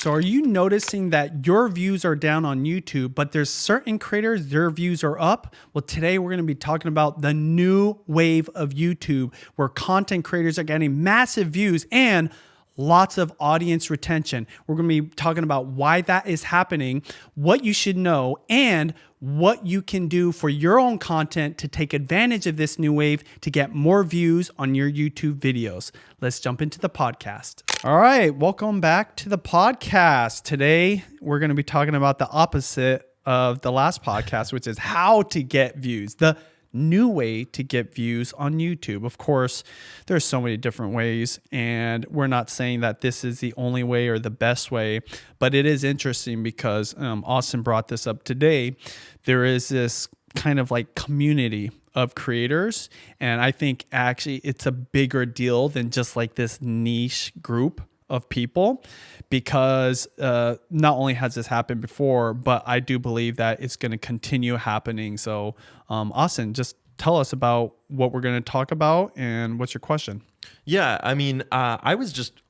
So are you noticing that your views are down on YouTube, but there's certain creators, their views are up? Well, today we're going to be talking about the new wave of YouTube where content creators are getting massive views and lots of audience retention. We're going to be talking about why that is happening, what you should know, and what you can do for your own content to take advantage of this new wave to get more views on your YouTube videos. Let's jump into the podcast. All right, welcome back to the podcast. Today, we're going to be talking about the opposite of the last podcast, which is how to get views. The new way to get views on YouTube. Of course, there's so many different ways, and we're not saying that this is the only way or the best way, but it is interesting because Austin brought this up today. There is this kind of like community of creators, and I think actually it's a bigger deal than just like this niche group of people, because not only has this happened before, but I do believe that it's going to continue happening. So Austin, just tell us about what we're going to talk about and what's your question? Yeah, I mean, I was just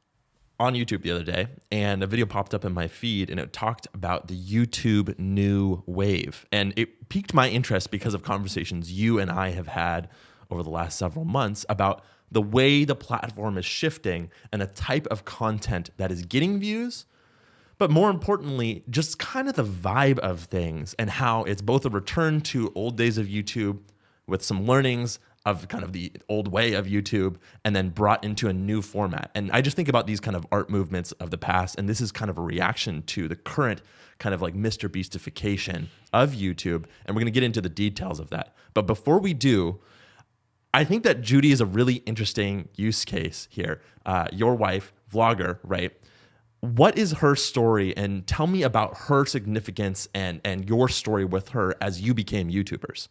on YouTube the other day and a video popped up in my feed and it talked about the YouTube new wave. And it piqued my interest because of conversations you and I have had over the last several months about the way the platform is shifting and the type of content that is getting views, but more importantly, just kind of the vibe of things and how it's both a return to old days of YouTube with some learnings of kind of the old way of YouTube and then brought into a new format. And I just think about these kind of art movements of the past, and this is kind of a reaction to the current kind of like Mr. Beastification of YouTube, and we're gonna get into the details of that. But before we do, I think that Judy is a really interesting use case here. Your wife, vlogger, right? What is her story? And tell me about her significance and your story with her as you became YouTubers.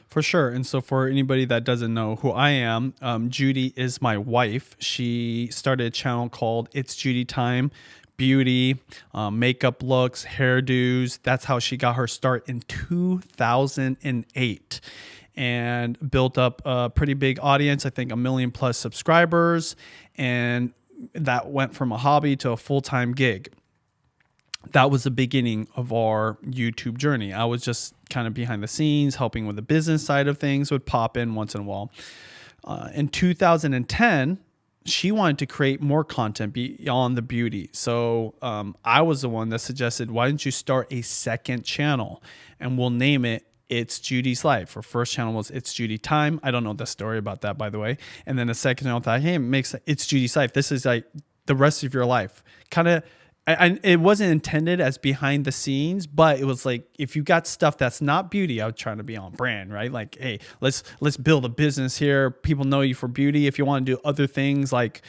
For sure. And so for anybody that doesn't know who I am, Judy is my wife. She started a channel called It's Judy Time. Beauty, makeup looks, hairdos. That's how she got her start in 2008. And built up a pretty big audience, I think 1 million plus subscribers. And that went from a hobby to a full-time gig. That was the beginning of our YouTube journey. I was just kind of behind the scenes, helping with the business side of things, would pop in once in a while. In 2010, she wanted to create more content beyond the beauty. So I was the one that suggested, why don't you start a second channel? And we'll name it It's Judy's Life. Her first channel was It's Judy Time. I don't know the story about that, by the way. And then the second channel, I thought, hey, it makes It's Judy's Life. This is like the rest of your life. Kind of, it wasn't intended as behind the scenes, but it was like, if you got stuff that's not beauty, I was trying to be on brand, right? Like, hey, let's build a business here. People know you for beauty. If you want to do other things like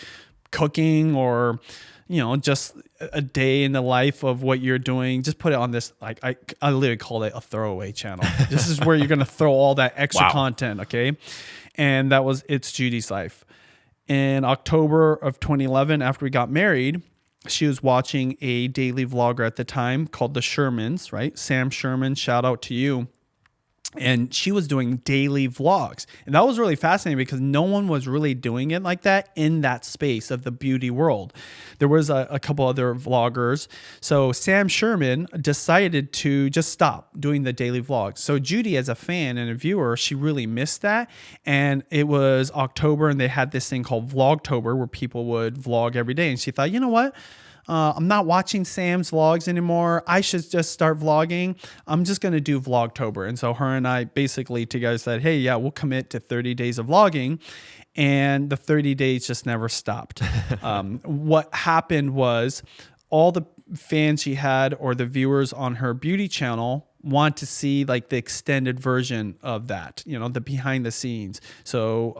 cooking or, you know, just a day in the life of what you're doing, just put it on this. Like I literally call it a throwaway channel. This is where you're going to throw all that extra content. Okay. And that was It's Judy's Life. In October of 2011, after we got married, she was watching a daily vlogger at the time called the Shermans, right? Sam Sherman, shout out to you. And she was doing daily vlogs. And that was really fascinating because no one was really doing it like that in that space of the beauty world. There was a couple other vloggers. So Sam Sherman decided to just stop doing the daily vlogs. So Judy, as a fan and a viewer, she really missed that. And it was October and they had this thing called Vlogtober where people would vlog every day. And she thought, you know what? I'm not watching Sam's vlogs anymore. I should just start vlogging. I'm just going to do Vlogtober. And so her and I basically together said, hey, yeah, we'll commit to 30 days of vlogging. And the 30 days just never stopped. What happened was all the fans she had or the viewers on her beauty channel want to see like the extended version of that, you know, the behind the scenes. So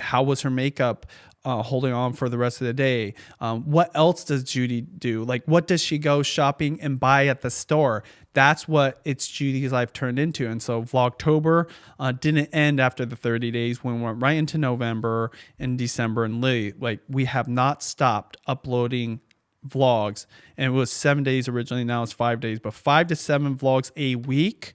how was her makeup holding on for the rest of the day? What else does Judy do? Like, what does she go shopping and buy at the store? That's what It's Judy's Life turned into. And so Vlogtober didn't end after the 30 days. We went right into November and December, and like we have not stopped uploading vlogs. And it was 7 days originally. Now it's 5 days, but 5 to 7 vlogs a week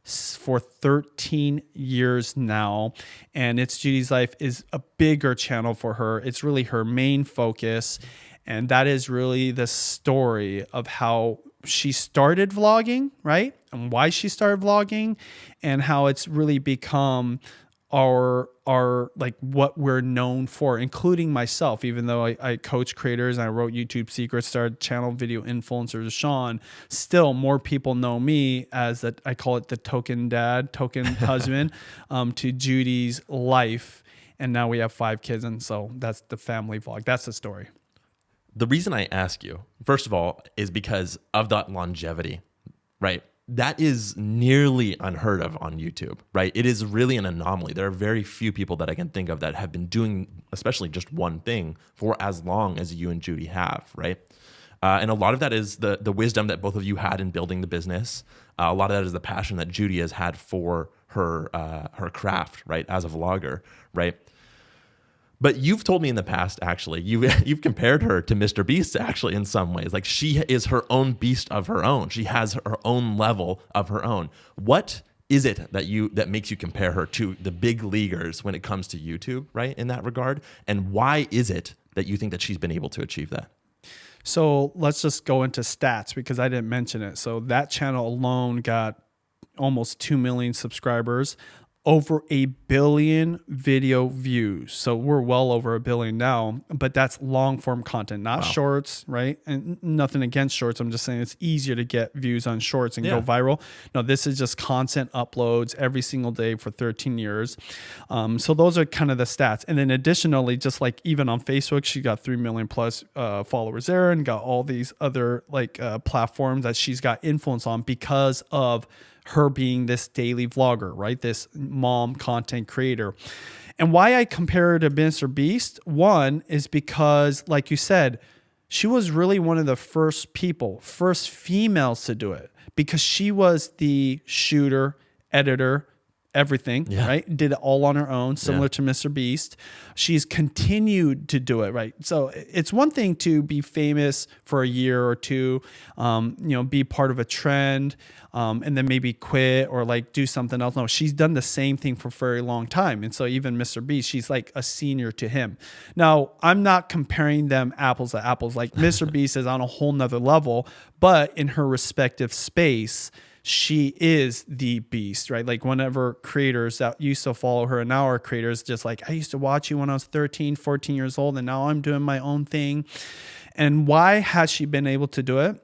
for 13 years now. And It's Judy's Life is a bigger channel for her. It's really her main focus. And that is really the story of how she started vlogging, right? And why she started vlogging, and how it's really become our like what we're known for, including myself. Even though I coach creators and I wrote YouTube Secrets, started channel video influencers with Sean, still more people know me as that. I call it the token dad, token husband to Judy's life. And now we have 5 kids, and so that's the family vlog. That's the story. The reason I ask you, first of all, is because of that longevity, right? That is nearly unheard of on YouTube, right? It is really an anomaly. There are very few people that I can think of that have been doing, especially just one thing, for as long as you and Judy have, right? And a lot of that is the wisdom that both of you had in building the business. A lot of that is the passion that Judy has had for her craft, right, as a vlogger, right? But you've told me in the past, actually, you've compared her to Mr. Beast, actually, in some ways. Like, she is her own beast of her own. She has her own level of her own. What is it that makes you compare her to the big leaguers when it comes to YouTube, right, in that regard? And why is it that you think that she's been able to achieve that? So let's just go into stats, because I didn't mention it. So that channel alone got almost 2 million subscribers, over 1 billion video views. So we're well over 1 billion now, but that's long form content, not shorts, right? And nothing against shorts. I'm just saying it's easier to get views on shorts and go viral. No, this is just content uploads every single day for 13 years. So those are kind of the stats. And then additionally, just like even on Facebook, she got 3 million plus followers there, and got all these other like platforms that she's got influence on because of her being this daily vlogger, right? This mom content creator. And why I compare her to Mr. Beast, one, is because, like you said, she was really one of the first females to do it, because she was the shooter, editor, everything, right? Did it all on her own, similar to Mr. Beast. She's continued to do it, right? So it's one thing to be famous for a year or two, be part of a trend, and then maybe quit or like do something else. No, she's done the same thing for a very long time. And so even Mr. Beast, she's like a senior to him. Now, I'm not comparing them apples to apples. Like Mr. Beast is on a whole nother level, but in her respective space, she is the beast, right? Like whenever creators that used to follow her and now are creators, just like, I used to watch you when I was 13, 14 years old, and now I'm doing my own thing. And why has she been able to do it?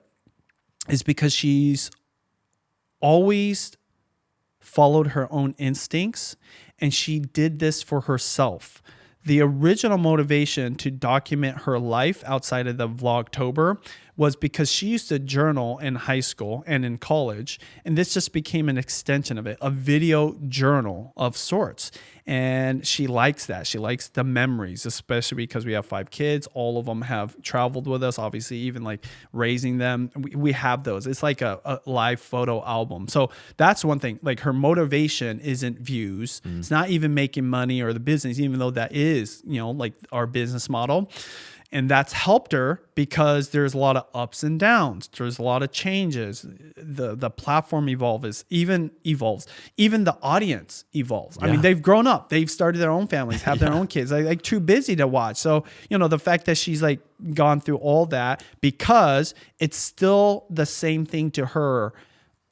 Is because she's always followed her own instincts, and she did this for herself. The original motivation to document her life outside of the Vlogtober was because she used to journal in high school and in college, and this just became an extension of it, a video journal of sorts. And she likes that. She likes the memories, especially because we have 5 kids. All of them have traveled with us, obviously, even like raising them. We have those. It's like a live photo album. So that's one thing. Like her motivation isn't views. It's not even making money or the business, even though that is, like our business model. And that's helped her because there's a lot of ups and downs. There's a lot of changes. The platform evolves. Even the audience evolves. I mean, they've grown up. They've started their own families, have their own kids. Like too busy to watch. So, the fact that she's like gone through all that, because it's still the same thing to her,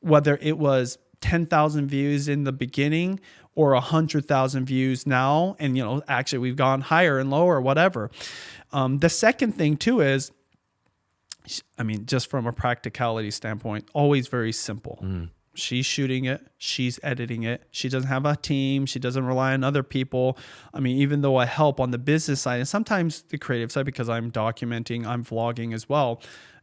whether it was 10,000 views in the beginning or 100,000 views now. And, actually we've gone higher and lower, whatever. The second thing too is, just from a practicality standpoint, always very simple. She's shooting it. She's editing it. She doesn't have a team. She doesn't rely on other people. Even though I help on the business side and sometimes the creative side, because I'm documenting, I'm vlogging as well.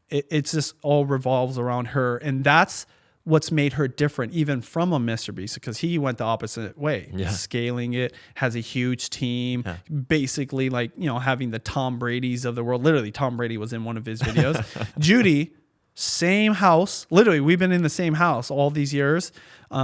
It's just all revolves around her. And that's what's made her different even from a Mr. Beast, because he went the opposite way, scaling it, has a huge team, basically like, having the Tom Brady's of the world. Literally, Tom Brady was in one of his videos. Judy, same house. Literally, we've been in the same house all these years,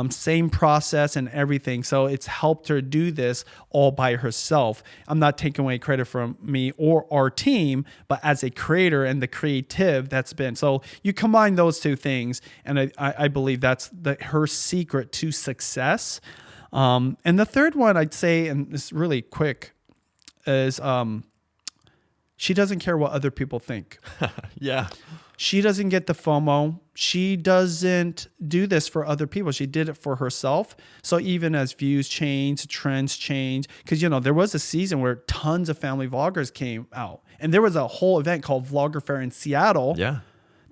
same process and everything. So it's helped her do this all by herself. I'm not taking away credit from me or our team, but as a creator and the creative that's been. So you combine those two things, and I believe that's her secret to success. And the third one I'd say, and it's really quick, is She doesn't care what other people think. Yeah. She doesn't get the FOMO. She doesn't do this for other people. She did it for herself. So even as views change, trends change, because, there was a season where tons of family vloggers came out. And there was a whole event called Vlogger Fair in Seattle. Yeah.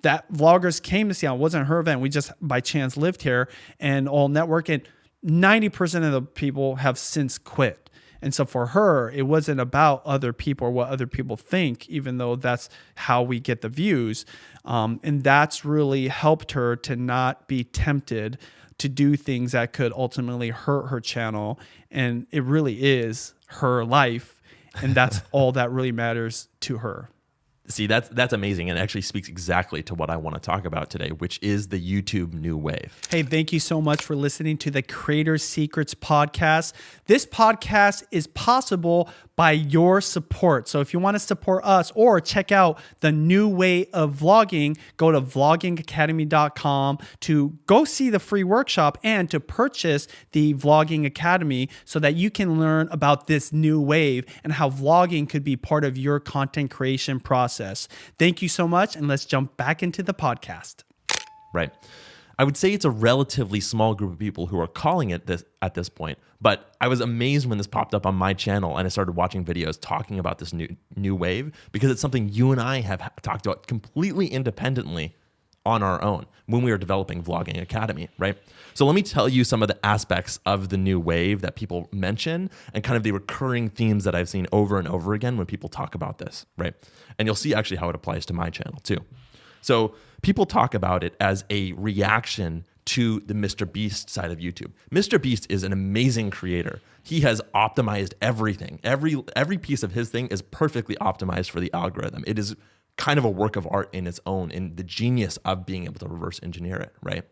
That vloggers came to Seattle. It wasn't her event. We just by chance lived here and all network. And 90% of the people have since quit. And so for her, it wasn't about other people or what other people think, even though that's how we get the views. And that's really helped her to not be tempted to do things that could ultimately hurt her channel. And it really is her life. And that's all that really matters to her. See, that's amazing, and actually speaks exactly to what I want to talk about today, which is the YouTube new wave. Hey, thank you so much for listening to the Creator Secrets podcast. This podcast is possible by your support. So if you want to support us or check out the new way of vlogging, go to vloggingacademy.com to go see the free workshop and to purchase the Vlogging Academy so that you can learn about this new wave and how vlogging could be part of your content creation process. Thank you so much, and let's jump back into the podcast. Right. I would say it's a relatively small group of people who are calling it this at this point, but I was amazed when this popped up on my channel and I started watching videos talking about this new wave, because it's something you and I have talked about completely independently on our own when we were developing Vlogging Academy, right? So let me tell you some of the aspects of the new wave that people mention and kind of the recurring themes that I've seen over and over again when people talk about this, right? And you'll see actually how it applies to my channel too. So people talk about it as a reaction to the Mr. Beast side of YouTube. Mr. Beast is an amazing creator. He has optimized everything. Every piece of his thing is perfectly optimized for the algorithm. It is kind of a work of art in its own, in the genius of being able to reverse engineer it, right?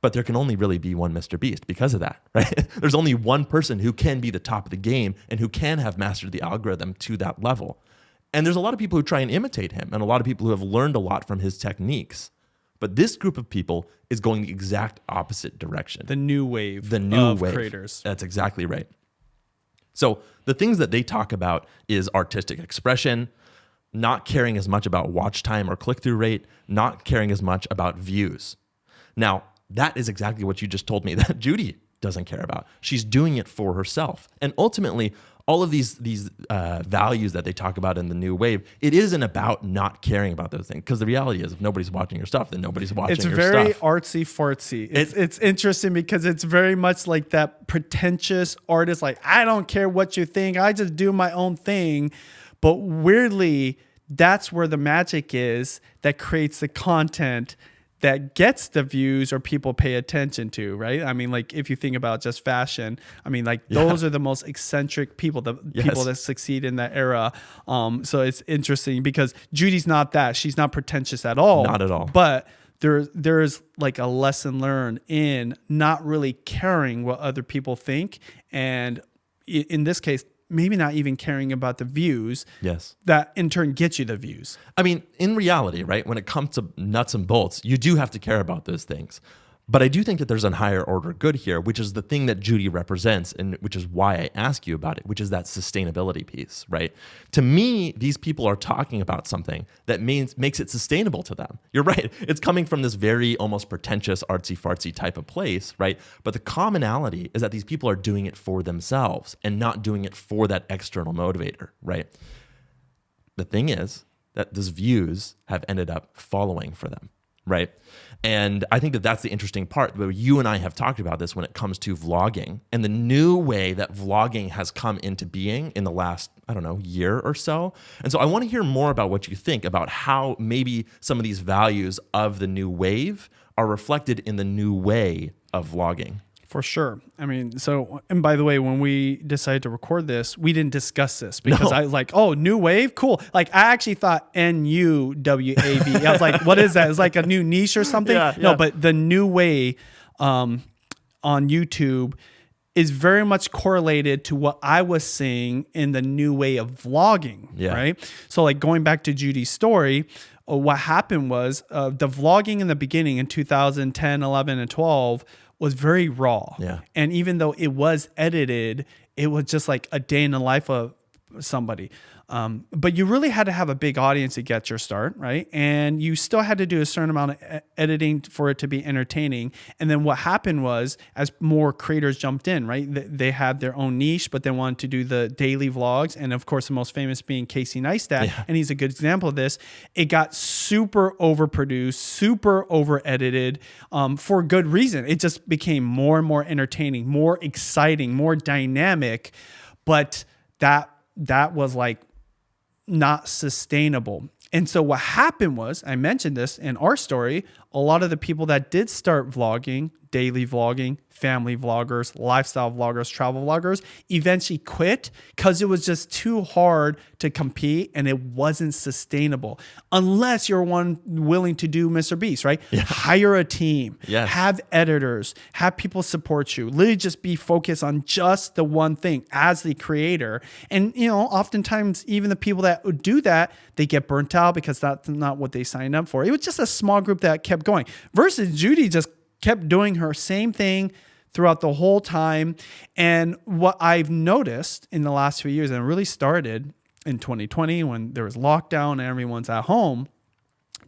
But there can only really be one Mr. Beast because of that, right? There's only one person who can be the top of the game and who can have mastered the algorithm to that level. And there's a lot of people who try and imitate him and a lot of people who have learned a lot from his techniques. But this group of people is going the exact opposite direction. The new wave of creators. That's exactly right. So the things that they talk about is artistic expression, not caring as much about watch time or click-through rate, not caring as much about views. Now, that is exactly what you just told me that Judy doesn't care about. She's doing it for herself. And ultimately, all of these values that they talk about in the new wave, it isn't about not caring about those things. Because the reality is, if nobody's watching your stuff, then nobody's watching your stuff. It's very artsy fartsy. It's interesting because it's very much like that pretentious artist, like, I don't care what you think, I just do my own thing. But weirdly, that's where the magic is that creates the content that gets the views or people pay attention to, right? I mean, like if you think about just fashion, I mean, like those are the most eccentric people, the people that succeed in that era. So it's interesting because Judy's not that. She's not pretentious at all. Not at all. But there's like a lesson learned in not really caring what other people think. And in this case, maybe not even caring about the views. Yes. That in turn gets you the views. I mean, in reality, right, when it comes to nuts and bolts, you do have to care about those things. But I do think that there's a higher order good here, which is the thing that Judy represents, and which is why I ask you about it, which is that sustainability piece, right? To me, these people are talking about something that makes it sustainable to them. You're right. It's coming from this very almost pretentious, artsy-fartsy type of place, right? But the commonality is that these people are doing it for themselves and not doing it for that external motivator, right? The thing is that those views have ended up following for them, right? And I think that that's the interesting part. But you and I have talked about this when it comes to vlogging and the new way that vlogging has come into being in the last, I don't know, year or so. And so I want to hear more about what you think about how maybe some of these values of the new wave are reflected in the new way of vlogging. For sure. I mean, so, and by the way, when we decided to record this, we didn't discuss this because I was like, oh, new wave? Cool. Like, I actually thought N-U-W-A-V. I was like, what is that? It's like a new niche or something? Yeah. No, but the new way on YouTube is very mumuch correlated to what I was seeing in the new way of vlogging, right? So like going back to Judy's story, what happened was the vlogging in the beginning in 2010, 11, and 12 was very raw. Yeah. And even though it was edited, it was just like a day in the life of somebody. But you really had to have a big audience to get your start, right? And you still had to do a certain amount of editing for it to be entertaining. And then what happened was, as more creators jumped in, right, they had their own niche, but they wanted to do the daily vlogs. And of course, the most famous being Casey Neistat. And he's a good example of this. It got super overproduced, super over edited for good reason. It just became more and more entertaining, more exciting, more dynamic. But that was like not sustainable. And so what happened was, I mentioned this in our story, a lot of the people that did start vlogging, daily vlogging, family vloggers, lifestyle vloggers, travel vloggers, eventually quit because it was just too hard to compete and it wasn't sustainable. Unless you're one willing to do Mr. Beast, right? Yeah. Hire a team, have editors, have people support you, literally just be focused on just the one thing as the creator. And, you know, oftentimes even the people that would do that, they get burnt out because that's not what they signed up for. It was just a small group that kept going versus Judy just kept doing her same thing throughout the whole time. And what I've noticed in the last few years, and it really started in 2020 when there was lockdown and everyone's at home,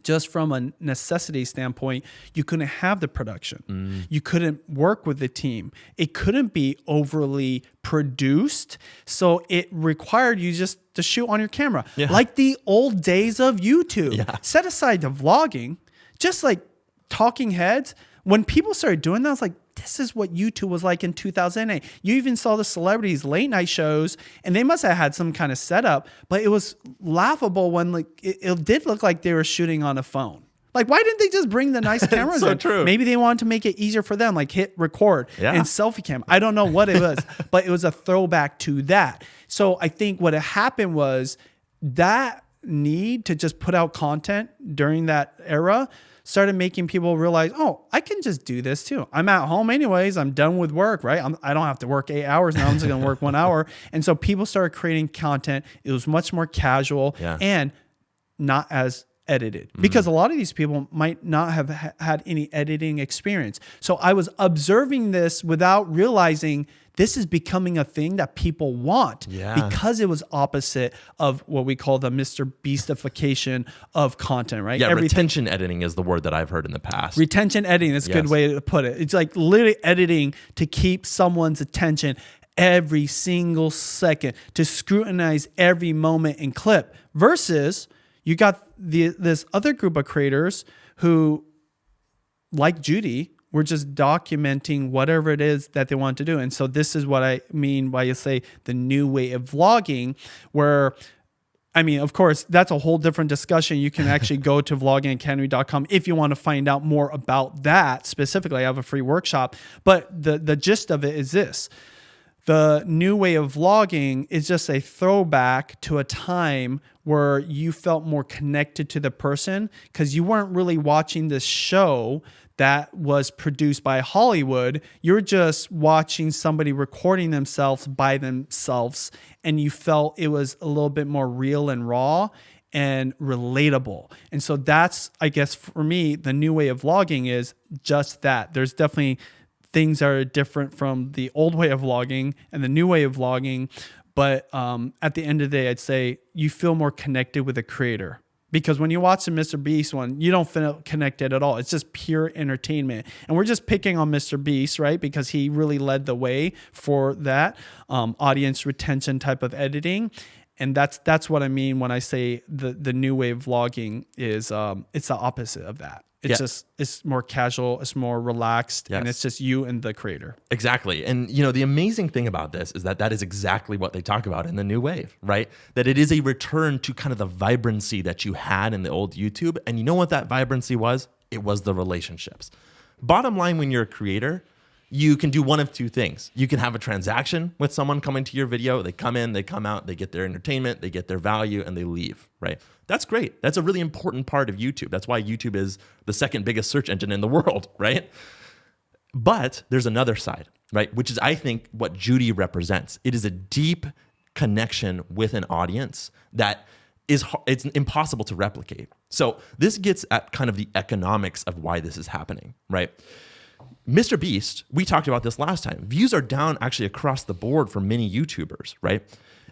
just from a necessity standpoint, you couldn't have the production. You couldn't work with the team. It couldn't be overly produced. So it required you just to shoot on your camera. Like the old days of YouTube. Set aside the vlogging, just like talking heads. When people started doing that, I was like, this is what YouTube was like in 2008. You even saw the celebrities' late night shows, and they must have had some kind of setup, but it was laughable when like it did look like they were shooting on a phone. Like, why didn't they just bring the nice cameras in? True. Maybe they wanted to make it easier for them, like hit record and selfie cam. I don't know what it was, but it was a throwback to that. So I think what happened was that need to just put out content during that era started making people realize, oh, I can just do this too. I'm at home anyways. I'm done with work, right? I don't have to work 8 hours now. I'm just going to work 1 hour. And so people started creating content. It was much more casual and not as edited because a lot of these people might not have had any editing experience. So I was observing this without realizing this is becoming a thing that people want because it was opposite of what we call the Mr. Beastification of content, right? Yeah, retention editing is the word that I've heard in the past. Retention editing is a good way to put it. It's like literally editing to keep someone's attention every single second, to scrutinize every moment and clip versus you got this other group of creators who, like Judy, were just documenting whatever it is that they want to do. And so this is what I mean by you say the new way of vlogging, where, I mean, of course, that's a whole different discussion. You can actually go to vloggingacademy.com if you want to find out more about that specifically. I have a free workshop, but the gist of it is this. The new way of vlogging is just a throwback to a time where you felt more connected to the person because you weren't really watching this show that was produced by Hollywood. You're just watching somebody recording themselves by themselves, and you felt it was a little bit more real and raw and relatable. And so that's, I guess, for me, the new way of vlogging is just that. There's definitely things that are different from the old way of vlogging and the new way of vlogging. But at the end of the day, I'd say you feel more connected with the creator. Because when you watch the Mr. Beast one, you don't feel connected at all. It's just pure entertainment. And we're just picking on Mr. Beast, right? Because he really led the way for that audience retention type of editing. And that's what I mean when I say the new way of vlogging is it's the opposite of that. It's just, it's more casual, it's more relaxed, and it's just you and the creator. Exactly. And, you know, the amazing thing about this is that is exactly what they talk about in the new wave, right? That it is a return to kind of the vibrancy that you had in the old YouTube. And you know what that vibrancy was? It was the relationships. Bottom line, when you're a creator, you can do one of two things. You can have a transaction with someone coming to your video. They come in, they come out, they get their entertainment, they get their value, and they leave, right? That's great. That's a really important part of YouTube. That's why YouTube is the second biggest search engine in the world, right? But there's another side, right? Which is, I think, what Judy represents. It is a deep connection with an audience that it's impossible to replicate. So this gets at kind of the economics of why this is happening, right? Mr. Beast, we talked about this last time. Views are down actually across the board for many YouTubers, right?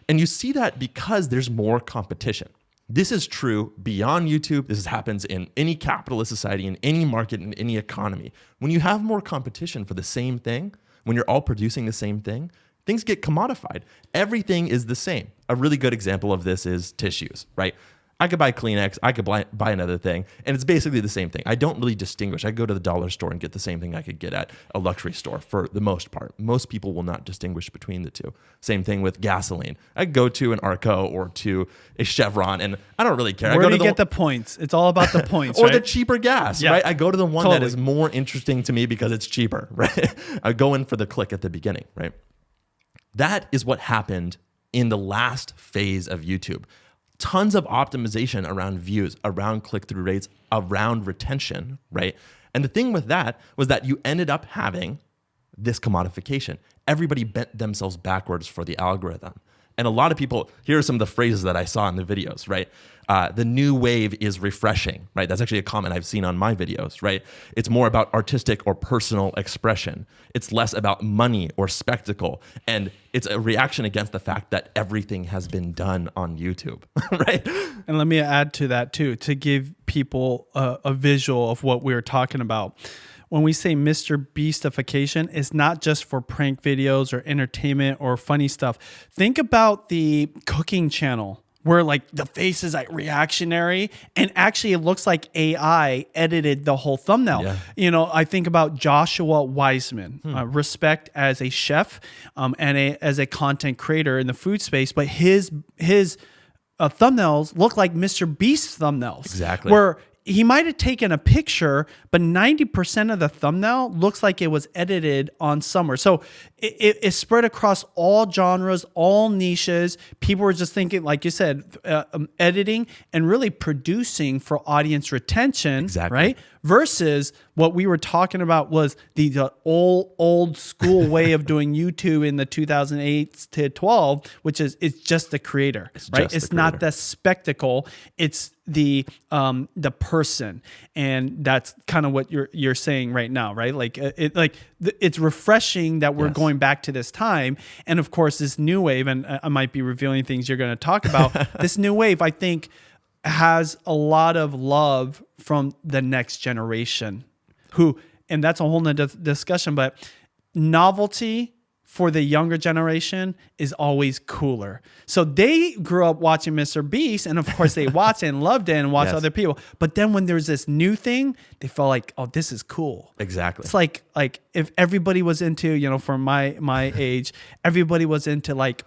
And you see that because there's more competition. This is true beyond YouTube. This happens in any capitalist society, in any market, in any economy. When you have more competition for the same thing, when you're all producing the same thing, things get commodified. Everything is the same. A really good example of this is tissues, right? I could buy Kleenex, I could buy another thing, and it's basically the same thing. I don't really distinguish. I go to the dollar store and get the same thing I could get at a luxury store for the most part. Most people will not distinguish between the two. Same thing with gasoline. I go to an Arco or to a Chevron, and I don't really care. Where I go do to you get the points? It's all about the points, or right? the cheaper gas, right? I go to the one that is more interesting to me because it's cheaper, right? I go in for the click at the beginning, right? That is what happened in the last phase of YouTube. Tons of optimization around views, around click-through rates, around retention, right? And the thing with that was that you ended up having this commodification. Everybody bent themselves backwards for the algorithm. And a lot of people, here are some of the phrases that I saw in the videos, right? The new wave is refreshing, right? That's actually a comment I've seen on my videos, right? It's more about artistic or personal expression. It's less about money or spectacle. And it's a reaction against the fact that everything has been done on YouTube, right? And let me add to that too, to give people a visual of what we were talking about. When we say Mr. Beastification, it's not just for prank videos or entertainment or funny stuff. Think about the cooking channel where like the face is like reactionary and actually it looks like AI edited the whole thumbnail. Yeah. You know, I think about Joshua Wiseman, respect as a chef and as a content creator in the food space, but his thumbnails look like Mr. Beast thumbnails. Exactly. Where he might have taken a picture, but 90% of the thumbnail looks like it was edited on somewhere. So it spread across all genres, all niches. People were just thinking, like you said, editing and really producing for audience retention, exactly. right? Versus what we were talking about was the old school way of doing YouTube in the 2008 to 12, which is it's just the creator, right? It's not the spectacle. It's the person, and that's kind of what you're saying right now, right? Like it's refreshing that we're going back to this time, and of course this new wave. And I might be revealing things you're going to talk about. This new wave, I think, has a lot of love from the next generation, and that's a whole nother discussion. But novelty for the younger generation is always cooler. So they grew up watching Mr. Beast, and of course they watched it and loved it and watched other people. But then when there's this new thing, they felt like, oh, this is cool. Exactly. It's like if everybody was into, you know, for my age, everybody was into like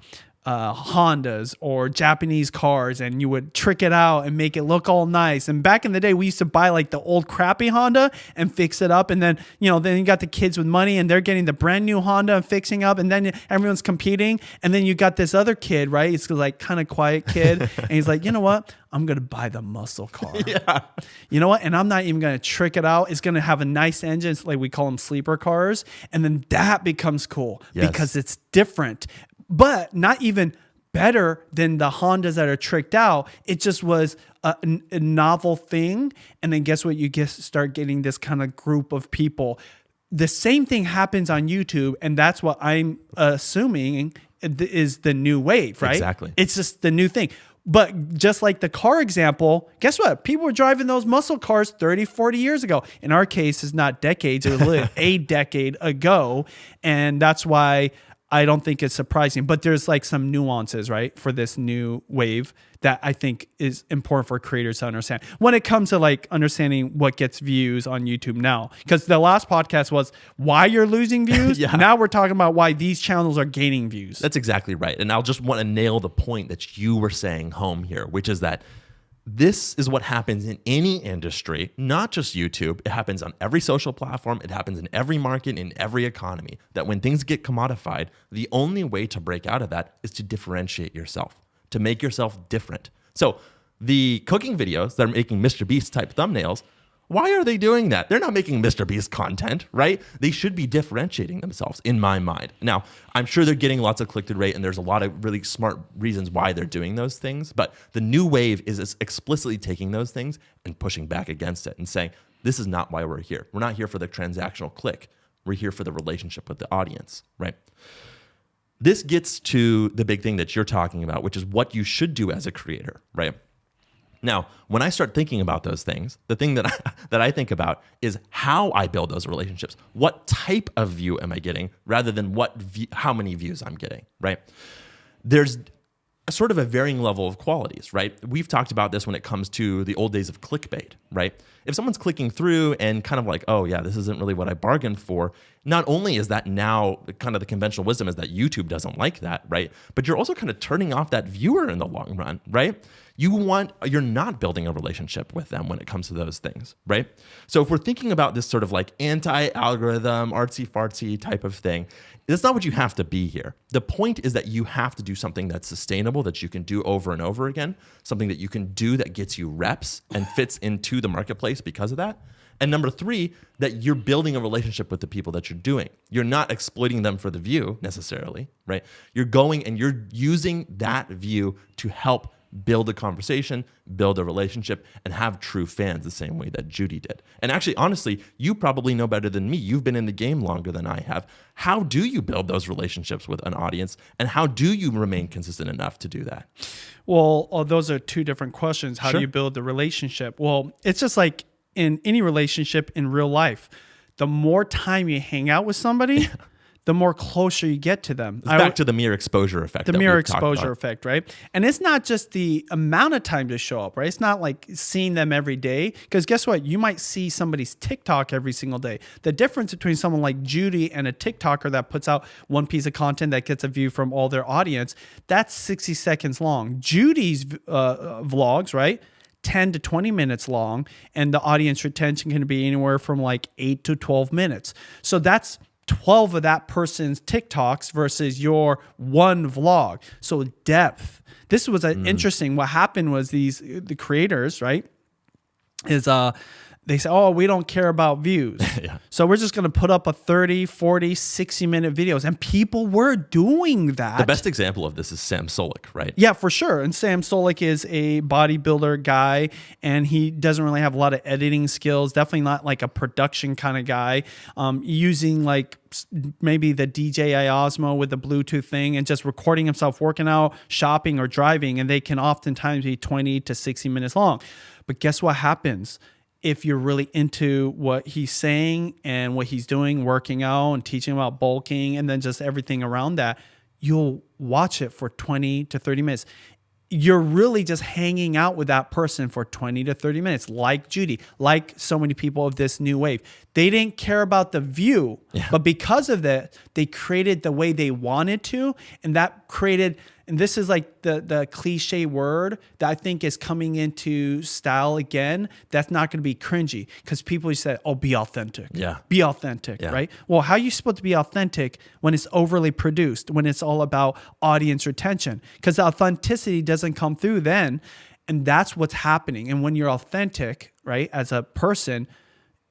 Hondas or Japanese cars, and you would trick it out and make it look all nice. And back in the day, we used to buy like the old crappy Honda and fix it up. And then, you know, then you got the kids with money and they're getting the brand new Honda and fixing up. And then everyone's competing. And then you got this other kid, right? He's like kind of quiet kid. And he's like, you know what? I'm going to buy the muscle car. Yeah. You know what? And I'm not even going to trick it out. It's going to have a nice engine. It's like we call them sleeper cars. And then that becomes cool because it's different. But not even better than the Hondas that are tricked out. It just was a novel thing. And then guess what? You start getting this kind of group of people. The same thing happens on YouTube. And that's what I'm assuming is the new wave, right? Exactly. It's just the new thing. But just like the car example, guess what? People were driving those muscle cars 30, 40 years ago. In our case, it's not decades. It was literally a decade ago. And that's why I don't think it's surprising, but there's like some nuances, right, for this new wave that I think is important for creators to understand when it comes to like understanding what gets views on YouTube now. Because the last podcast was why you're losing views. Now we're talking about why these channels are gaining views. That's exactly right. And I'll just want to nail the point that you were saying home here, which is that this is what happens in any industry, not just YouTube. It happens on every social platform. It happens in every market, in every economy, that when things get commodified, the only way to break out of that is to differentiate yourself, to make yourself different. So the cooking videos that are making Mr. Beast type thumbnails, why are they doing that? They're not making Mr. Beast content, right? They should be differentiating themselves in my mind. Now, I'm sure they're getting lots of click-through rate and there's a lot of really smart reasons why they're doing those things. But the new wave is explicitly taking those things and pushing back against it and saying, this is not why we're here. We're not here for the transactional click. We're here for the relationship with the audience, right? This gets to the big thing that you're talking about, which is what you should do as a creator, right? Now, when I start thinking about those things, the thing that I think about is how I build those relationships. What type of view am I getting rather than how many views I'm getting, right? There's sort of a varying level of qualities, right? We've talked about this when it comes to the old days of clickbait, right? If someone's clicking through and kind of like, oh yeah, this isn't really what I bargained for, not only is that now kind of the conventional wisdom is that YouTube doesn't like that, right? But you're also kind of turning off that viewer in the long run, right? You're not building a relationship with them when it comes to those things, right? So if we're thinking about this sort of like anti-algorithm, artsy-fartsy type of thing, that's not what you have to be here. The point is that you have to do something that's sustainable, that you can do over and over again, something that you can do that gets you reps and fits into the marketplace because of that. And number 3, that you're building a relationship with the people that you're doing. You're not exploiting them for the view necessarily, right? You're going and you're using that view to help build a conversation, build a relationship, and have true fans the same way that Judy did. And actually, honestly, you probably know better than me. You've been in the game longer than I have. How do you build those relationships with an audience? And how do you remain consistent enough to do that? Well, those are 2 different questions. How do you build the relationship? Well, it's just like in any relationship in real life. The more time you hang out with somebody, the more closer you get to them. It's back to the mere exposure effect. The mere exposure effect, right? And it's not just the amount of time to show up, right? It's not like seeing them every day. Because guess what? You might see somebody's TikTok every single day. The difference between someone like Judy and a TikToker that puts out one piece of content that gets a view from all their audience, that's 60 seconds long. Judy's vlogs, right? 10 to 20 minutes long, and the audience retention can be anywhere from like 8 to 12 minutes. So that's 12 of that person's TikToks versus your one vlog. So depth. This was interesting. What happened was the creators, right, is they say, oh, we don't care about views. Yeah. So we're just going to put up a 30, 40, 60-minute videos. And people were doing that. The best example of this is Sam Solik, right? Yeah, for sure. And Sam Solik is a bodybuilder guy, and he doesn't really have a lot of editing skills. Definitely not like a production kind of guy. Using like maybe the DJI Osmo with the Bluetooth thing and just recording himself working out, shopping, or driving. And they can oftentimes be 20 to 60 minutes long. But guess what happens? If you're really into what he's saying and what he's doing, working out and teaching about bulking and then just everything around that, you'll watch it for 20 to 30 minutes. You're really just hanging out with that person for 20 to 30 minutes, like Judy, like so many people of this new wave. They didn't care about the view, but because of that, they created the way they wanted to, and that created, and this is like the cliche word that I think is coming into style again. That's not going to be cringy because people say, oh, be authentic. Yeah. Be authentic, right? Well, how are you supposed to be authentic when it's overly produced, when it's all about audience retention? Because the authenticity doesn't come through then. And that's what's happening. And when you're authentic, right, as a person,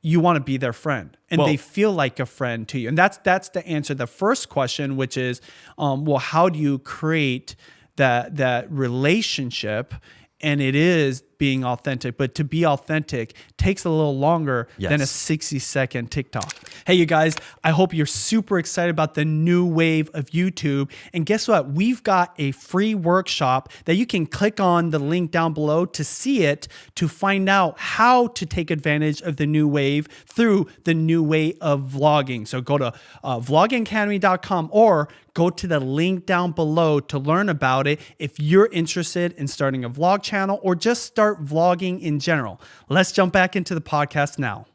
you want to be their friend, and they feel like a friend to you. And that's the answer to the first question, which is, well, how do you create that relationship? And it is being authentic, but to be authentic takes a little longer than a 60-second TikTok. Hey, you guys, I hope you're super excited about the new wave of YouTube. And guess what? We've got a free workshop that you can click on the link down below to see it, to find out how to take advantage of the new wave through the new way of vlogging. So go to vloggingacademy.com or go to the link down below to learn about it if you're interested in starting a vlog channel or just start vlogging in general. Let's jump back into the podcast now.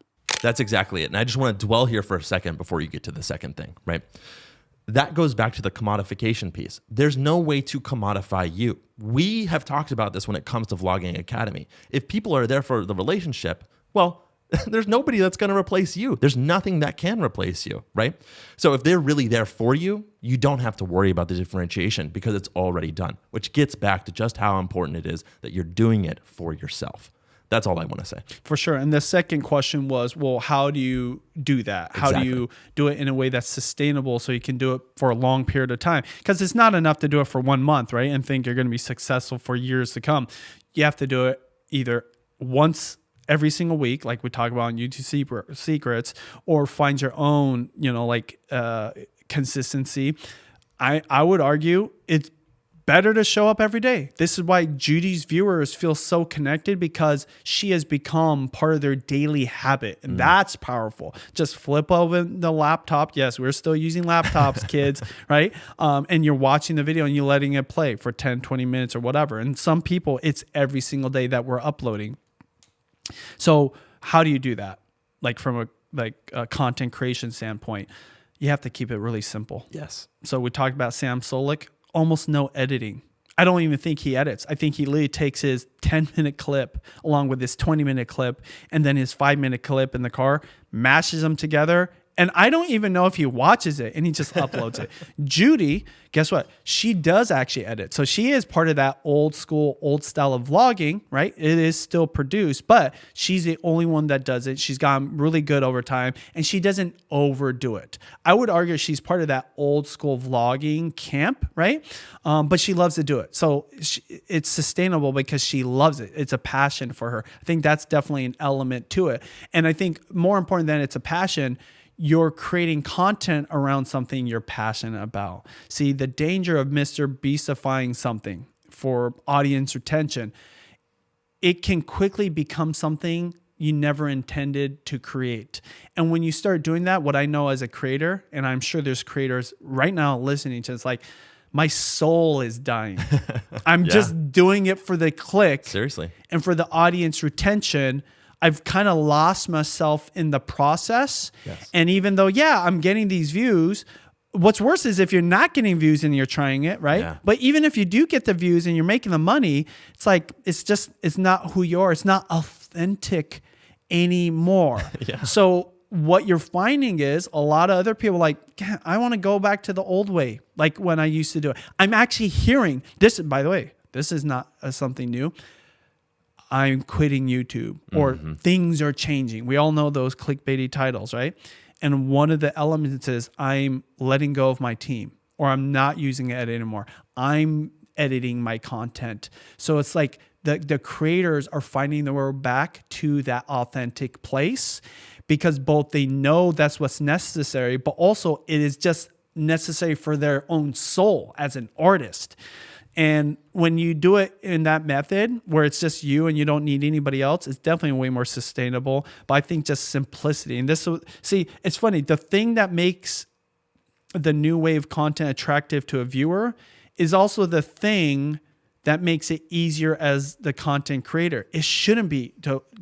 That's exactly it. And I just want to dwell here for a second before you get to the second thing, right? That goes back to the commodification piece. There's no way to commodify you. We have talked about this when it comes to Vlogging Academy. If people are there for the relationship, well, there's nobody that's going to replace you. There's nothing that can replace you, right? So if they're really there for you, you don't have to worry about the differentiation because it's already done, which gets back to just how important it is that you're doing it for yourself. That's all I want to say. For sure. And the second question was, well, how do you do that? How do you do it in a way that's sustainable so you can do it for a long period of time? Because it's not enough to do it for 1 month, right? And think you're going to be successful for years to come. You have to do it either once every single week, like we talk about on YouTube Secrets, or find your own, consistency. I would argue it's better to show up every day. This is why Judy's viewers feel so connected, because she has become part of their daily habit. And that's powerful. Just flip open the laptop. Yes, we're still using laptops, kids, right? And you're watching the video and you're letting it play for 10, 20 minutes or whatever. And some people, it's every single day that we're uploading. So how do you do that? Like from a content creation standpoint, you have to keep it really simple. Yes. So we talked about Sam Solik. Almost no editing. I don't even think he edits. I think he literally takes his 10-minute clip along with his 20-minute clip and then his 5-minute clip in the car, mashes them together. And I don't even know if he watches it, and he just uploads it. Judy, guess what? She does actually edit. So she is part of that old school, old style of vlogging, right? It is still produced, but she's the only one that does it. She's gotten really good over time, and she doesn't overdo it. I would argue she's part of that old school vlogging camp, right? But she loves to do it. So it's sustainable because she loves it. It's a passion for her. I think that's definitely an element to it. And I think more important than it's a passion, you're creating content around something you're passionate about. See, the danger of Mr. Beastifying something for audience retention, it can quickly become something you never intended to create. And when you start doing that, what I know as a creator, and I'm sure there's creators right now listening to, it's like, my soul is dying. I'm just doing it for the click. Seriously. And for the audience retention. I've kind of lost myself in the process. Yes. And even though, I'm getting these views, what's worse is if you're not getting views and you're trying it, right? Yeah. But even if you do get the views and you're making the money, it's like, it's not who you are. It's not authentic anymore. So what you're finding is a lot of other people like, I want to go back to the old way, like when I used to do it. I'm actually hearing this, by the way, this is not something new. I'm quitting YouTube, or things are changing. We all know those clickbaity titles, right? And one of the elements is I'm letting go of my team, or I'm not using it anymore. I'm editing my content. So it's like the creators are finding their way back to that authentic place, because both they know that's what's necessary, but also it is just necessary for their own soul as an artist. And when you do it in that method where it's just you and you don't need anybody else, it's definitely way more sustainable. But I think just simplicity. And see, it's funny. The thing that makes the new wave content attractive to a viewer is also the thing that makes it easier as the content creator. It shouldn't be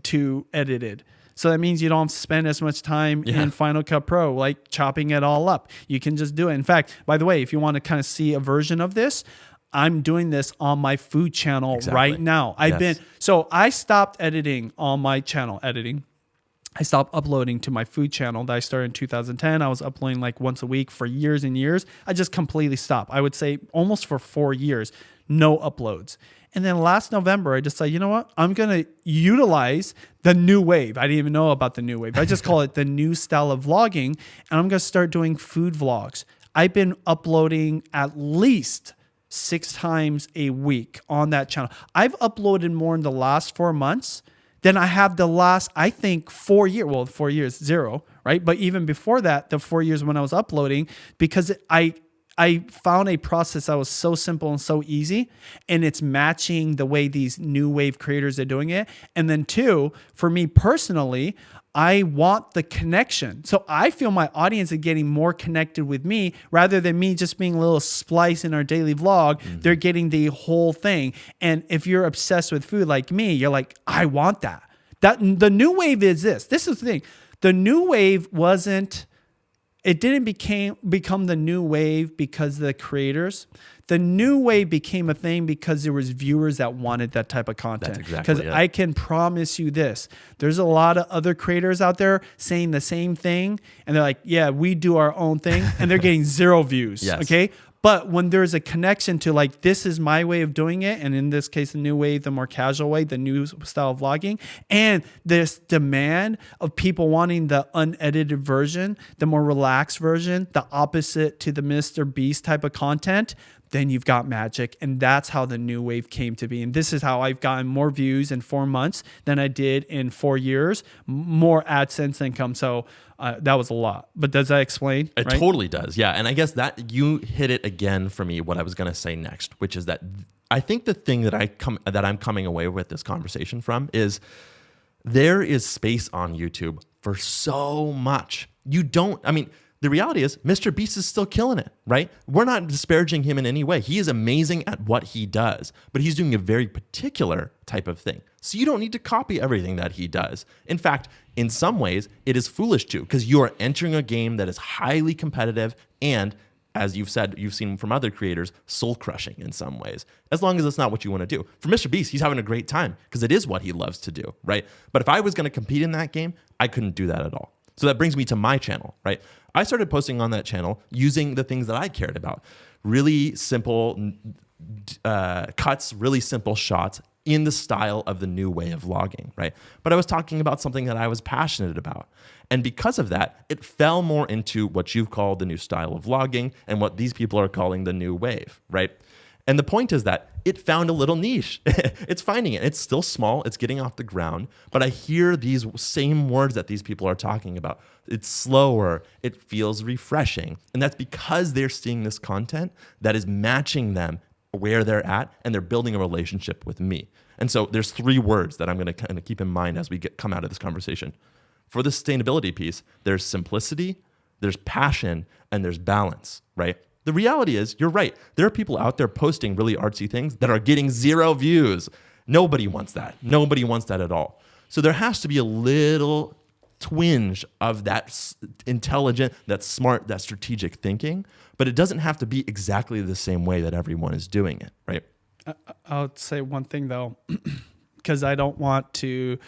too edited. So that means you don't spend as much time in Final Cut Pro, like chopping it all up. You can just do it. In fact, by the way, if you want to kind of see a version of this, I'm doing this on my food channel right now. I stopped editing on my channel, I stopped uploading to my food channel that I started in 2010. I was uploading like once a week for years and years. I just completely stopped. I would say almost for 4 years, no uploads. And then last November, I decided, you know what? I'm going to utilize the new wave. I didn't even know about the new wave. I just call it the new style of vlogging. And I'm going to start doing food vlogs. I've been uploading at least 6 times a week on that channel. I've uploaded more in the last 4 months than I have the last, I think, 4 years. Well, 4 years, 0, right? But even before that, the 4 years when I was uploading, because I found a process that was so simple and so easy, and it's matching the way these new wave creators are doing it. And then 2, for me personally, I want the connection. So I feel my audience is getting more connected with me rather than me just being a little splice in our daily vlog. They're getting the whole thing. And if you're obsessed with food like me, you're like, I want that. The new wave is this. This is the thing. The new wave didn't become the new wave because of the creators. The new wave became a thing because there was viewers that wanted that type of content. That's exactly Because I can promise you this. There's a lot of other creators out there saying the same thing. And they're like, yeah, we do our own thing. And they're getting 0 views. Yes. Okay. But when there's a connection to like, this is my way of doing it, and in this case, the new way, the more casual way, the new style of vlogging, and this demand of people wanting the unedited version, the more relaxed version, the opposite to the Mr. Beast type of content, then you've got magic. And that's how the new wave came to be. And this is how I've gotten more views in 4 months than I did in 4 years, more AdSense income. So that was a lot. But does that explain? It totally does. Yeah. And I guess that you hit it again for me, what I was going to say next, which is that I think the thing that I'm coming away with this conversation from is there is space on YouTube for so much. The reality is Mr. Beast is still killing it, right? We're not disparaging him in any way. He is amazing at what he does, but he's doing a very particular type of thing. So you don't need to copy everything that he does. In fact, in some ways, it is foolish to, because you are entering a game that is highly competitive and, as you've said, you've seen from other creators, soul crushing in some ways, as long as it's not what you want to do. For Mr. Beast, he's having a great time because it is what he loves to do, right? But if I was going to compete in that game, I couldn't do that at all. So that brings me to my channel, right? I started posting on that channel using the things that I cared about. Really simple cuts, really simple shots in the style of the new way of vlogging, right? But I was talking about something that I was passionate about. And because of that, it fell more into what you've called the new style of vlogging and what these people are calling the new wave, right? And the point is that it found a little niche. It's finding it. It's still small. It's getting off the ground. But I hear these same words that these people are talking about. It's slower. It feels refreshing. And that's because they're seeing this content that is matching them where they're at, and they're building a relationship with me. And so there's 3 words that I'm going to kind of keep in mind as we come out of this conversation. For the sustainability piece, there's simplicity, there's passion, and there's balance, right? The reality is, you're right. There are people out there posting really artsy things that are getting 0 views. Nobody wants that. Nobody wants that at all. So there has to be a little twinge of that intelligent, that smart, that strategic thinking, but it doesn't have to be exactly the same way that everyone is doing it, right? I'll say one thing though, because I don't want to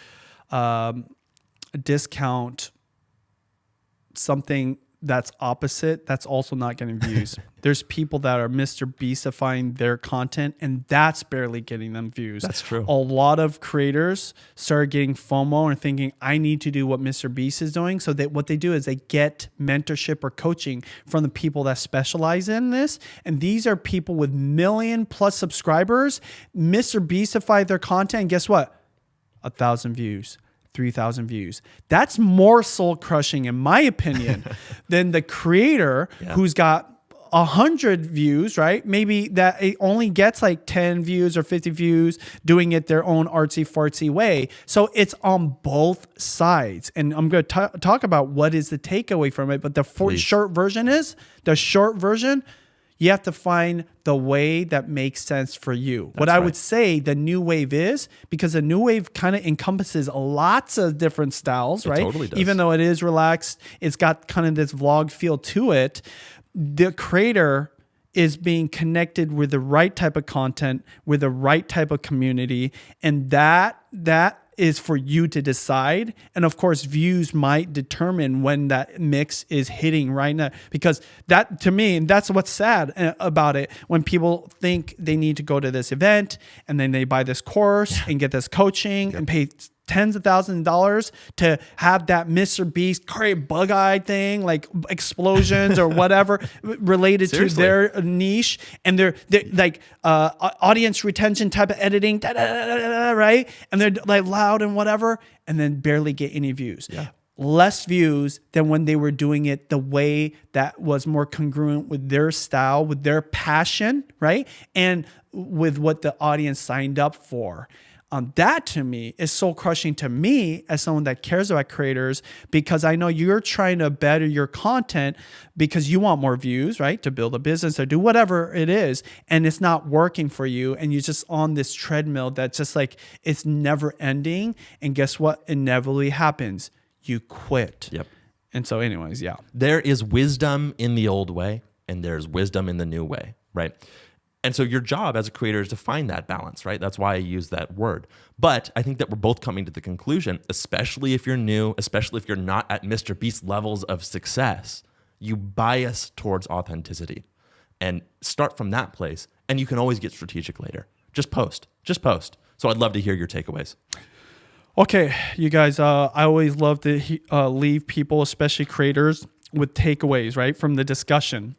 discount something that's opposite, that's also not getting views. There's people that are Mr. Beastifying their content, and that's barely getting them views. That's true. A lot of creators start getting FOMO and thinking, I need to do what Mr. Beast is doing. So that what they do is they get mentorship or coaching from the people that specialize in this. And these are people with 1 million+ subscribers. Mr. Beastify their content, and guess what? 1,000 views. 3,000 views. That's more soul crushing, in my opinion, than the creator who's got 100 views, right? Maybe that it only gets like 10 views or 50 views doing it their own artsy fartsy way. So it's on both sides. And I'm going to talk about what is the takeaway from it. But the short version you have to find the way that makes sense for you. What I would say the new wave is, because the new wave kind of encompasses lots of different styles, right? Totally does. Even though it is relaxed, it's got kind of this vlog feel to it. The creator is being connected with the right type of content, with the right type of community, and that is for you to decide. And of course, views might determine when that mix is hitting right now, because that, to me, and that's what's sad about it, when people think they need to go to this event and then they buy this course and get this coaching and pay tens of thousands of dollars to have that Mr. Beast create bug-eyed thing, like explosions or whatever related to their niche, and they're like audience retention type of editing, right? And they're like loud and whatever, and then barely get any views. Less views than when they were doing it the way that was more congruent with their style, with their passion, right? And with what the audience signed up for. That to me is soul crushing to me as someone that cares about creators, because I know you're trying to better your content because you want more views, right? To build a business or do whatever it is. And it's not working for you. And you're just on this treadmill that's just like, it's never ending. And guess what? Inevitably happens. You quit. Yep. And so anyways, there is wisdom in the old way and there's wisdom in the new way, right? And so your job as a creator is to find that balance, right? That's why I use that word. But I think that we're both coming to the conclusion, especially if you're new, especially if you're not at Mr. Beast levels of success, you bias towards authenticity and start from that place. And you can always get strategic later. Just post. So I'd love to hear your takeaways. Okay, you guys, I always love to leave people, especially creators, with takeaways, right, from the discussion.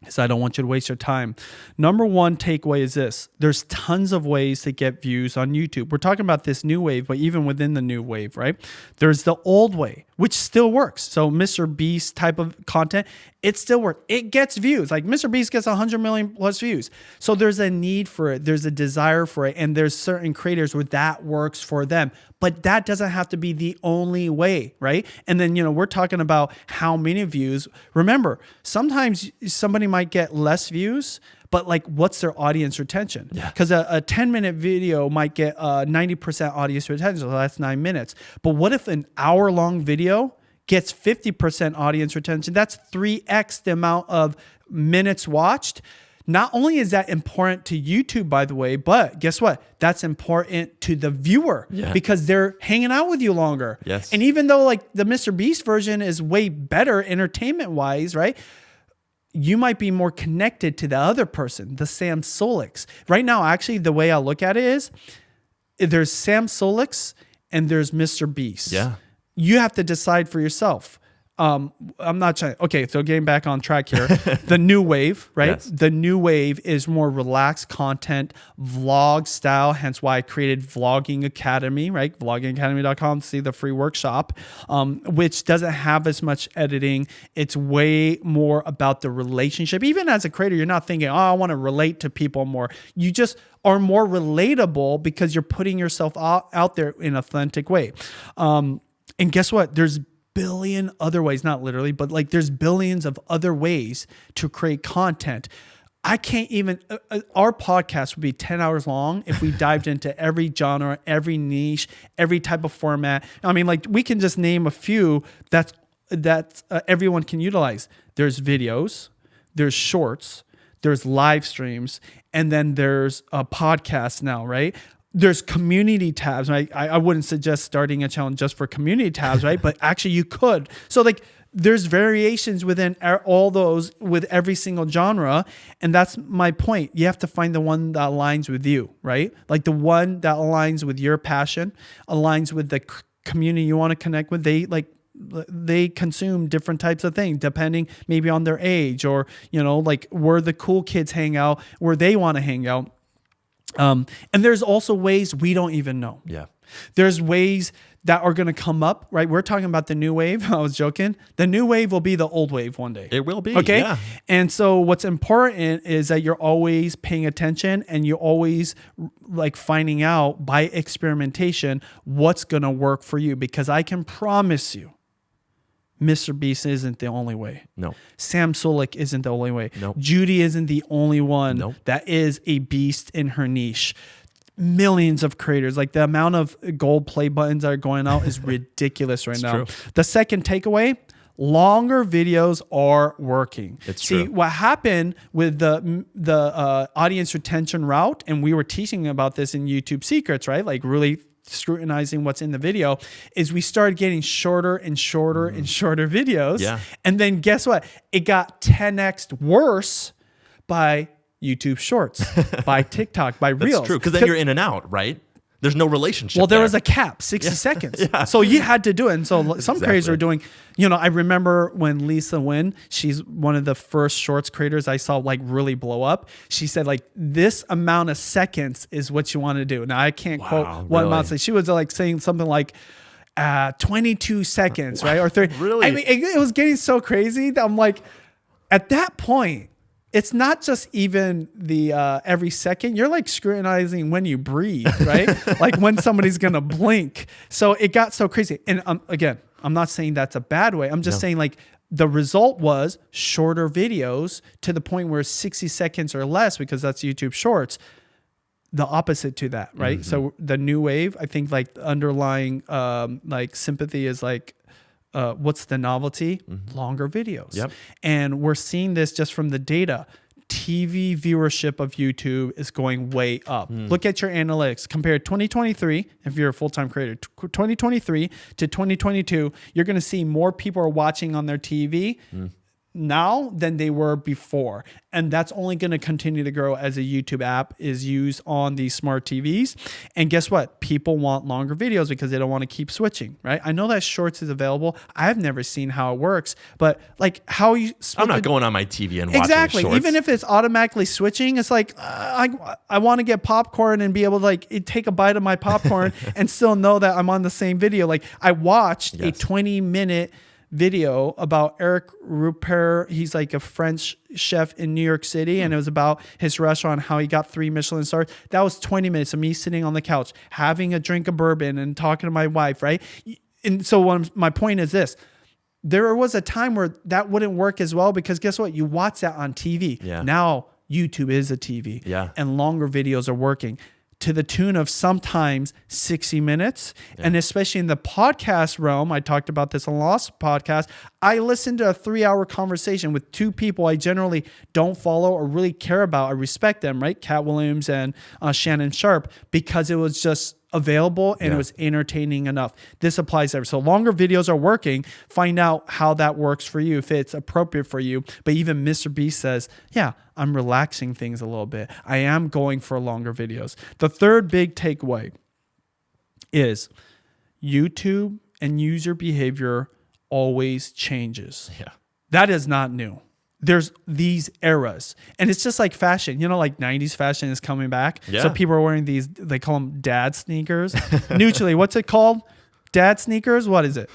because I don't want you to waste your time. Number one takeaway is this. There's tons of ways to get views on YouTube. We're talking about this new wave, but even within the new wave, right? There's the old way, which still works. So Mr. Beast type of content, it still works. It gets views. Like Mr. Beast gets 100 million plus views. So there's a need for it. There's a desire for it. And there's certain creators where that works for them. But that doesn't have to be the only way, right? And then, we're talking about how many views. Remember, sometimes somebody might get less views, but like, what's their audience retention? Because a 10-minute video might get 90% audience retention, so that's 9 minutes. But what if an hour-long video gets 50% audience retention? That's 3x the amount of minutes watched. Not only is that important to YouTube, by the way, but guess what? That's important to the viewer because they're hanging out with you longer. Yes. And even though like the Mr. Beast version is way better entertainment-wise, right? You might be more connected to the other person, the Sam Solix. Right now, actually, the way I look at it is there's Sam Solix and there's Mr. Beast. Yeah. You have to decide for yourself. I'm not trying. Okay, so getting back on track here. The new wave, right? Yes. The new wave is more relaxed content, vlog style. Hence why I created Vlogging Academy, right? Vloggingacademy.com to see the free workshop, which doesn't have as much editing. It's way more about the relationship. Even as a creator, you're not thinking, oh, I want to relate to people more. You just are more relatable because you're putting yourself out there in an authentic way. And guess what? There's billion other ways, not literally, but like there's billions of other ways to create content. I can't even, our podcast would be 10 hours long if we dived into every genre, every niche, every type of format. I mean, like we can just name a few that everyone can utilize. There's videos, there's shorts, there's live streams, and then there's a podcast now, right? There's community tabs, right? I wouldn't suggest starting a channel just for community tabs, right? But actually you could. So like there's variations within all those with every single genre. And that's my point. You have to find the one that aligns with you, right? Like the one that aligns with your passion, aligns with the community you want to connect with. They consume different types of things depending maybe on their age or, like where the cool kids hang out, where they want to hang out. And there's also ways we don't even know. Yeah. There's ways that are going to come up, right? We're talking about the new wave. I was joking. The new wave will be the old wave one day. It will be. Okay. Yeah. And so what's important is that you're always paying attention and you're always like finding out by experimentation what's going to work for you, because I can promise you, Mr. Beast isn't the only way. No. Sam Solix isn't the only way. No. Judy isn't the only one No. that is a beast in her niche. Millions of creators, like the amount of gold play buttons that are going out is ridiculous right now. True. The second takeaway, longer videos are working. It's See, true. what happened with the audience retention route, and we were teaching about this in YouTube Secrets, right? Like really scrutinizing what's in the video, is we started getting shorter and shorter and shorter videos. Yeah. And then guess what? It got 10x worse by YouTube Shorts, by TikTok, by Reels. That's true. Because then you're in and out, right? There's no relationship. Well, there was a cap, 60 seconds. Yeah. So you had to do it. And so some creators Exactly. are doing, I remember when Lisa Wynn, she's one of the first shorts creators I saw like really blow up. She said like this amount of seconds is what you want to do. Now I can't quote what really? amount. She was like saying something like 22 seconds, right? Or 30. Really? I mean, it was getting so crazy that I'm like, at that point, it's not just even the every second. You're like scrutinizing when you breathe, right? Like when somebody's gonna blink. So it got so crazy. And again, I'm not saying that's a bad way. I'm just saying like the result was shorter videos to the point where 60 seconds or less, because that's YouTube Shorts. The opposite to that, right? Mm-hmm. So the new wave, I think like the underlying like sympathy is like, what's the novelty? Longer videos. Yep. And we're seeing this just from the data. TV viewership of YouTube is going way up. Look at your analytics. Compare 2023, if you're a full-time creator, 2023 to 2022, you're going to see more people are watching on their TV now than they were before. And that's only going to continue to grow as a YouTube app is used on these smart TVs. And guess what? People want longer videos because they don't want to keep switching, right? I know that Shorts is available. I've never seen how it works, but like how you... I'm not going on my TV and watching Exactly. Shorts. Even if it's automatically switching, it's like, I want to get popcorn and be able to like take a bite of my popcorn and still know that I'm on the same video. Like I watched a 20-minute video about Eric Rupert. He's like a French chef in New York City, and it was about his restaurant, how he got 3 Michelin stars. That was 20 minutes of me sitting on the couch, having a drink of bourbon and talking to my wife, right? And so my point is this. There was a time where that wouldn't work as well because guess what? You watch that on TV. Yeah. Now YouTube is a TV. Yeah. And longer videos are working to the tune of sometimes 60 minutes. Yeah. And especially in the podcast realm, I talked about this on Lost podcast. I listened to a 3-hour conversation with 2 people I generally don't follow or really care about. I respect them, right? Cat Williams and Shannon Sharp, because it was just available and it was entertaining enough. This applies there. So longer videos are working. Find out how that works for you, if it's appropriate for you. But even Mr. Beast says, yeah, I'm relaxing things a little bit. I am going for longer videos. The third big takeaway is YouTube and user behavior always changes. Yeah. That is not new. There's these eras, and it's just like fashion, like 90s fashion is coming back. Yeah. So people are wearing these, they call them dad sneakers. Neutrally, what's it called? Dad sneakers? What is it?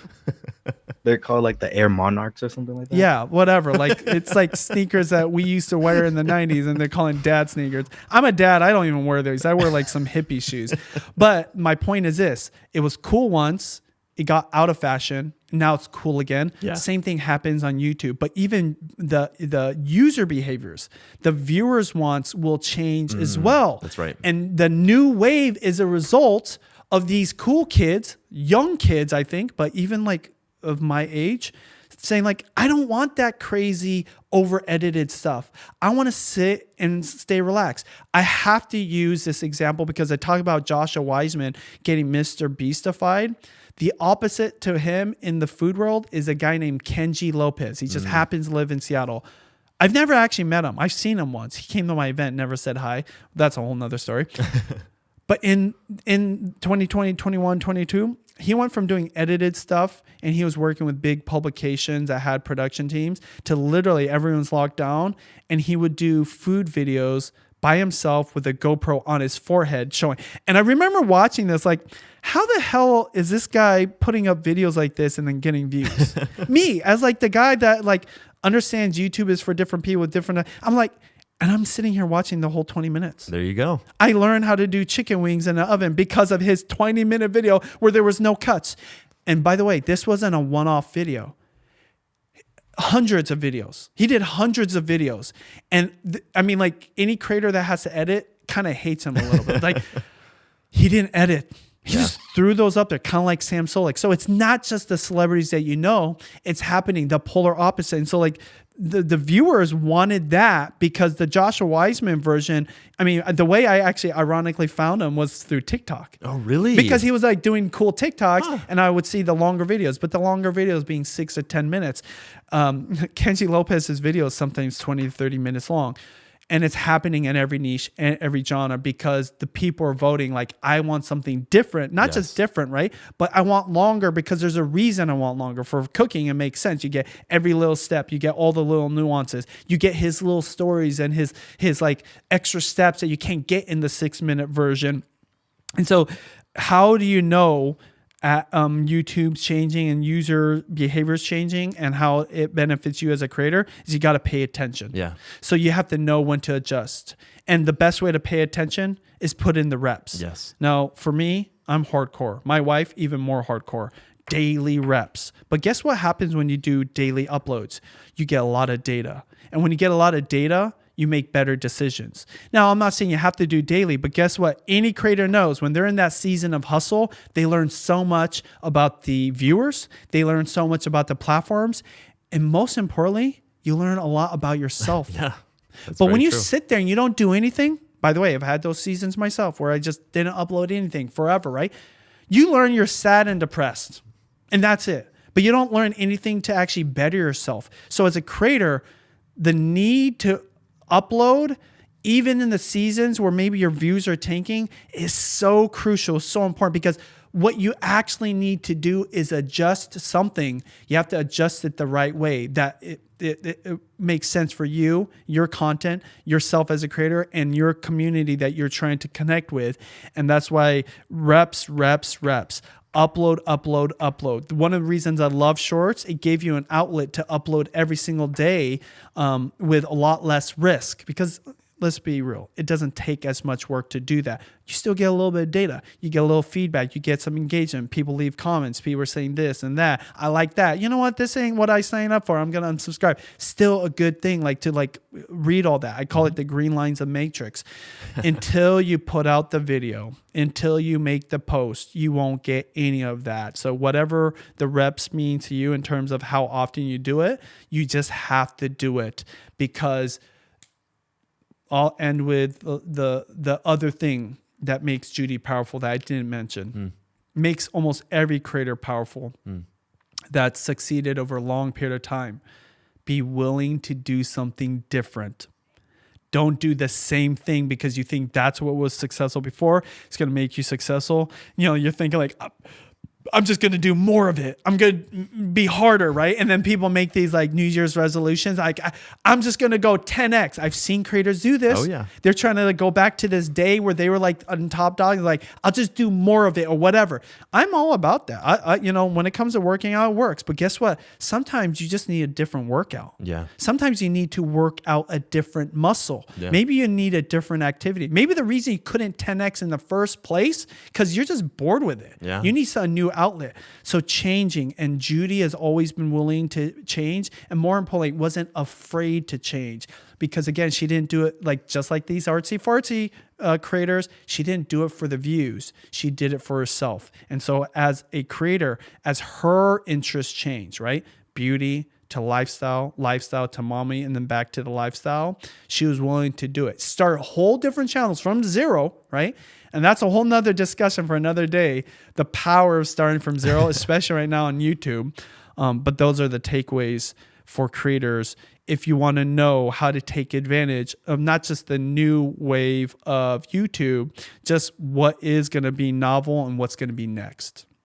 They're called like the Air Monarchs or something like that. Yeah, whatever. Like it's like sneakers that we used to wear in the 90s, and they're calling dad sneakers. I'm a dad. I don't even wear those. I wear like some hippie shoes. But my point is this. It was cool once. It got out of fashion. Now it's cool again. Yeah. Same thing happens on YouTube. But even the user behaviors, the viewers' wants will change as well. That's right. And the new wave is a result of these cool kids, young kids, I think, but even like of my age, saying like, I don't want that crazy over-edited stuff. I want to sit and stay relaxed. I have to use this example because I talk about Joshua Wiseman getting Mr. Beastified. The opposite to him in the food world is a guy named Kenji Lopez. He just happens to live in Seattle. I've never actually met him. I've seen him once. He came to my event, never said hi. That's a whole nother story. But in 2020, 21, 22, he went from doing edited stuff and he was working with big publications that had production teams to literally everyone's locked down, and he would do food videos by himself with a GoPro on his forehead showing. And I remember watching this like, how the hell is this guy putting up videos like this and then getting views? Me, as like the guy that like understands YouTube is for different people with different, I'm like, and I'm sitting here watching the whole 20 minutes. There you go. I learned how to do chicken wings in an oven because of his 20-minute video where there was no cuts. And by the way, this wasn't a one-off video. Hundreds of videos. He did hundreds of videos. And I mean, like any creator that has to edit kind of hates him a little bit. Like he didn't edit. He just threw those up there, kind of like Sam Solik. So it's not just the celebrities that you know, it's happening the polar opposite. And so like the viewers wanted that because the Joshua Wiseman version, I mean, the way I actually ironically found him was through TikTok. Oh, really? Because he was like doing cool TikToks and I would see the longer videos, but the longer videos being 6 to 10 minutes. Kenji Lopez's video is sometimes 20 to 30 minutes long. And it's happening in every niche and every genre because the people are voting like, I want something different, not just different, right? But I want longer because there's a reason I want longer. For cooking, it makes sense. You get every little step. You get all the little nuances. You get his little stories and his like extra steps that you can't get in the 6-minute version. And so how do you know YouTube's changing and user behaviors changing and how it benefits you as a creator is you got to pay attention. Yeah. So you have to know when to adjust. And the best way to pay attention is put in the reps. Yes. Now, for me, I'm hardcore. My wife, even more hardcore. Daily reps. But guess what happens when you do daily uploads? You get a lot of data. And when you get a lot of data, you make better decisions. Now, I'm not saying you have to do daily, but guess what? Any creator knows when they're in that season of hustle, they learn so much about the viewers. They learn so much about the platforms. And most importantly, you learn a lot about yourself. Yeah. But when you sit there and you don't do anything, by the way, I've had those seasons myself where I just didn't upload anything forever, right? You learn you're sad and depressed. And that's it. but you don't learn anything to actually better yourself. So as a creator, the need to upload, even in the seasons where maybe your views are tanking, is so crucial, so important, because what you actually need to do is adjust something. You have to adjust it the right way, that it makes sense for you, your content, yourself as a creator, and your community that you're trying to connect with. And that's why reps. Upload, upload, upload. One of the reasons I love shorts, it gave you an outlet to upload every single day with a lot less risk, because let's be real, it doesn't take as much work to do that. You still get a little bit of data. You get a little feedback. You get some engagement. People leave comments. People are saying this and that. I like that. You know what? This ain't what I signed up for. I'm going to unsubscribe. Still a good thing, like to like read all that. I call it the green lines of Matrix. Until you put out the video, until you make the post, you won't get any of that. So whatever the reps mean to you in terms of how often you do it, you just have to do it, because I'll end with the other thing that makes Judy powerful that I didn't mention. Makes almost every creator powerful that's succeeded over a long period of time. Be willing to do something different. Don't do the same thing because you think that's what was successful before. It's going to make you successful. You know, you're thinking like, I'm just going to do more of it. I'm going to be harder, right? And then people make these like New Year's resolutions. Like, I'm just going to go 10x. I've seen creators do this. Oh, yeah. They're trying to like go back to this day where they were like on top dog. Like, I'll just do more of it or whatever. I'm all about that. I you know, when it comes to working out, it works. But guess what? Sometimes you just need a different workout. Yeah. Sometimes you need to work out a different muscle. Yeah. Maybe you need a different activity. Maybe the reason you couldn't 10x in the first place, because you're just bored with it. Yeah. You need a new outlet. So changing, and Judy has always been willing to change, and more importantly, wasn't afraid to change, because again, she didn't do it like just like these artsy fartsy creators. She didn't do it for the views. She did it for herself. And so as a creator, as her interests change, right? Beauty to lifestyle to mommy, and then back to the lifestyle, she was willing to do it. Start whole different channels from zero, right? And that's a whole nother discussion for another day, the power of starting from zero, especially right now on YouTube. But those are the takeaways for creators if you want to know how to take advantage of not just the new wave of YouTube, just what is going to be novel and what's going to be next.